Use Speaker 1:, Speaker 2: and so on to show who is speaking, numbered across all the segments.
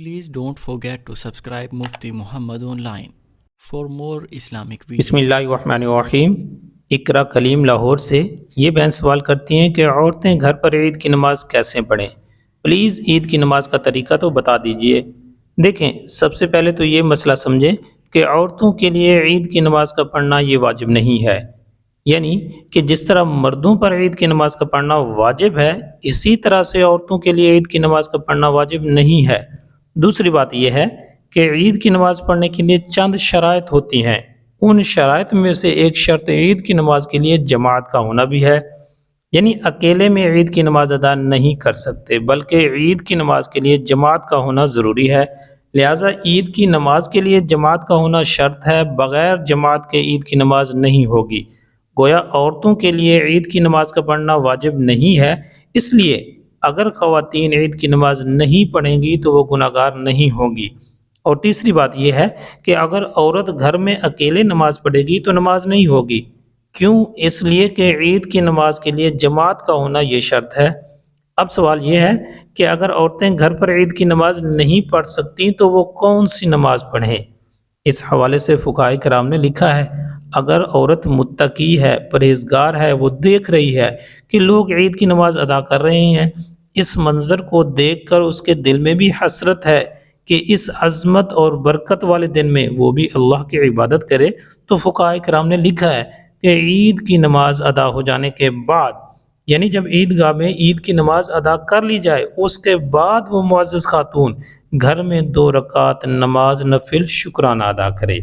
Speaker 1: Please don't forget to subscribe Mufti Muhammad Online for more Islamic videos.
Speaker 2: بسم اللہ الرحمن الرحیم۔ اقرا کلیم لاہور سے یہ بہن سوال کرتی ہیں کہ عورتیں گھر پر عید کی نماز کیسے پڑھیں؟ پلیز عید کی نماز کا طریقہ تو بتا دیجئے۔ دیکھیں، سب سے پہلے تو یہ مسئلہ سمجھیں کہ عورتوں کے لیے عید کی نماز کا پڑھنا یہ واجب نہیں ہے، یعنی کہ جس طرح مردوں پر عید کی نماز کا پڑھنا واجب ہے، اسی طرح سے عورتوں کے لیے عید کی نماز کا پڑھنا واجب نہیں ہے۔ دوسری بات یہ ہے کہ عید کی نماز پڑھنے کے لیے چند شرائط ہوتی ہیں، ان شرائط میں سے ایک شرط عید کی نماز کے لیے جماعت کا ہونا بھی ہے، یعنی اکیلے میں عید کی نماز ادا نہیں کر سکتے، بلکہ عید کی نماز کے لیے جماعت کا ہونا ضروری ہے۔ لہٰذا عید کی نماز کے لیے جماعت کا ہونا شرط ہے، بغیر جماعت کے عید کی نماز نہیں ہوگی۔ گویا عورتوں کے لیے عید کی نماز کا پڑھنا واجب نہیں ہے، اس لیے اگر خواتین عید کی نماز نہیں پڑھیں گی تو وہ گناہگار نہیں ہوں گی۔ اور تیسری بات یہ ہے کہ اگر عورت گھر میں اکیلے نماز پڑھے گی تو نماز نہیں ہوگی۔ کیوں؟ اس لیے کہ عید کی نماز کے لیے جماعت کا ہونا یہ شرط ہے۔ اب سوال یہ ہے کہ اگر عورتیں گھر پر عید کی نماز نہیں پڑھ سکتی تو وہ کون سی نماز پڑھیں؟ اس حوالے سے فقہاء کرام نے لکھا ہے، اگر عورت متقی ہے، پرہیزگار ہے، وہ دیکھ رہی ہے کہ لوگ عید کی نماز ادا کر رہے ہیں، اس منظر کو دیکھ کر اس کے دل میں بھی حسرت ہے کہ اس عظمت اور برکت والے دن میں وہ بھی اللہ کی عبادت کرے، تو فقہاء کرام نے لکھا ہے کہ عید کی نماز ادا ہو جانے کے بعد، یعنی جب عیدگاہ میں عید کی نماز ادا کر لی جائے، اس کے بعد وہ معزز خاتون گھر میں 2 رکعت نماز نفل شکرانہ ادا کرے،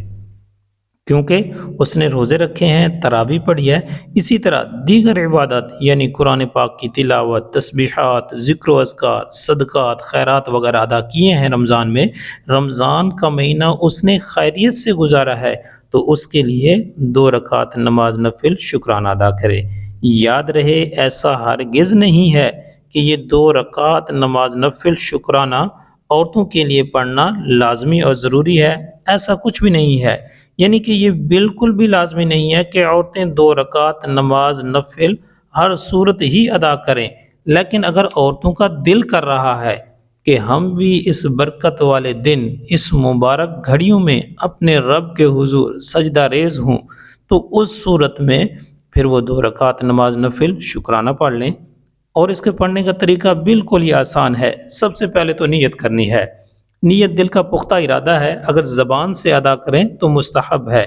Speaker 2: کیونکہ اس نے روزے رکھے ہیں، تراویح پڑھی ہے۔ اسی طرح دیگر عبادت یعنی قرآن پاک کی تلاوت، تسبیحات، ذکر و اذکار، صدقات، خیرات وغیرہ ادا کیے ہیں رمضان میں، رمضان کا مہینہ اس نے خیریت سے گزارا ہے تو اس کے لیے 2 رکعت نماز نفل شکرانہ ادا کرے۔ یاد رہے، ایسا ہرگز نہیں ہے کہ یہ 2 رکعت نماز نفل شکرانہ عورتوں کے لیے پڑھنا لازمی اور ضروری ہے، ایسا کچھ بھی نہیں ہے، یعنی کہ یہ بالکل بھی لازمی نہیں ہے کہ عورتیں 2 رکعت نماز نفل ہر صورت ہی ادا کریں، لیکن اگر عورتوں کا دل کر رہا ہے کہ ہم بھی اس برکت والے دن، اس مبارک گھڑیوں میں اپنے رب کے حضور سجدہ ریز ہوں، تو اس صورت میں پھر وہ 2 رکعت نماز نفل شکرانہ پڑھ لیں۔ اور اس کے پڑھنے کا طریقہ بالکل ہی آسان ہے۔ سب سے پہلے تو نیت کرنی ہے، نیت دل کا پختہ ارادہ ہے، اگر زبان سے ادا کریں تو مستحب ہے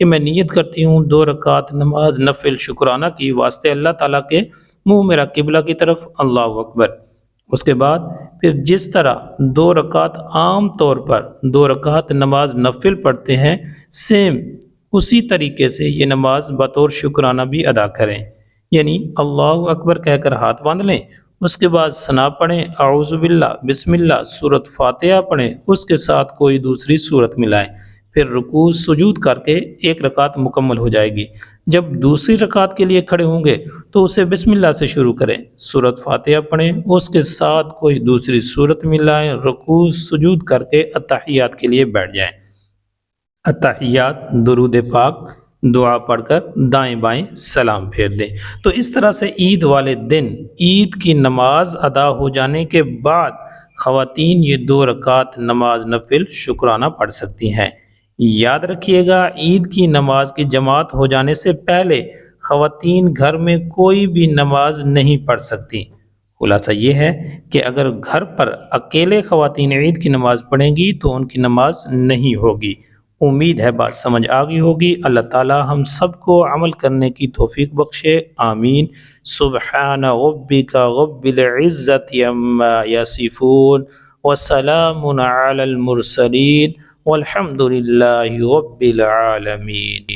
Speaker 2: کہ میں نیت کرتی ہوں 2 رکعت نماز نفل شکرانہ کی واسطے اللہ تعالیٰ کے، منہ میرا قبلہ کی طرف، اللہ اکبر۔ اس کے بعد پھر جس طرح 2 رکعت عام طور پر 2 رکعت نماز نفل پڑھتے ہیں، سیم اسی طریقے سے یہ نماز بطور شکرانہ بھی ادا کریں، یعنی اللہ اکبر کہہ کر ہاتھ باندھ لیں، اس کے بعد ثنا پڑھیں، اعوذ باللہ، بسم اللہ، سورۃ فاتحہ پڑھیں، اس کے ساتھ کوئی دوسری سورت ملائیں، پھر رکوع سجود کر کے 1 رکعت مکمل ہو جائے گی۔ جب دوسری رکعت کے لیے کھڑے ہوں گے تو اسے بسم اللہ سے شروع کریں، سورۃ فاتحہ پڑھیں، اس کے ساتھ کوئی دوسری سورت ملائیں، رکوع سجود کر کے اتحیات کے لیے بیٹھ جائیں۔ اتحیات، درود پاک، دعا پڑھ کر دائیں بائیں سلام پھیر دیں۔ تو اس طرح سے عید والے دن عید کی نماز ادا ہو جانے کے بعد خواتین یہ 2 رکعت نماز نفل شکرانہ پڑھ سکتی ہیں۔ یاد رکھیے گا، عید کی نماز کی جماعت ہو جانے سے پہلے خواتین گھر میں کوئی بھی نماز نہیں پڑھ سکتی۔ خلاصہ یہ ہے کہ اگر گھر پر اکیلے خواتین عید کی نماز پڑھیں گی تو ان کی نماز نہیں ہوگی۔ امید ہے بات سمجھ آ گئی ہوگی۔ اللہ تعالی ہم سب کو عمل کرنے کی توفیق بخشے، آمین۔ سبحان ربک رب العزت عما یصفون وسلام علی المرسلین والحمد للہ رب العالمین۔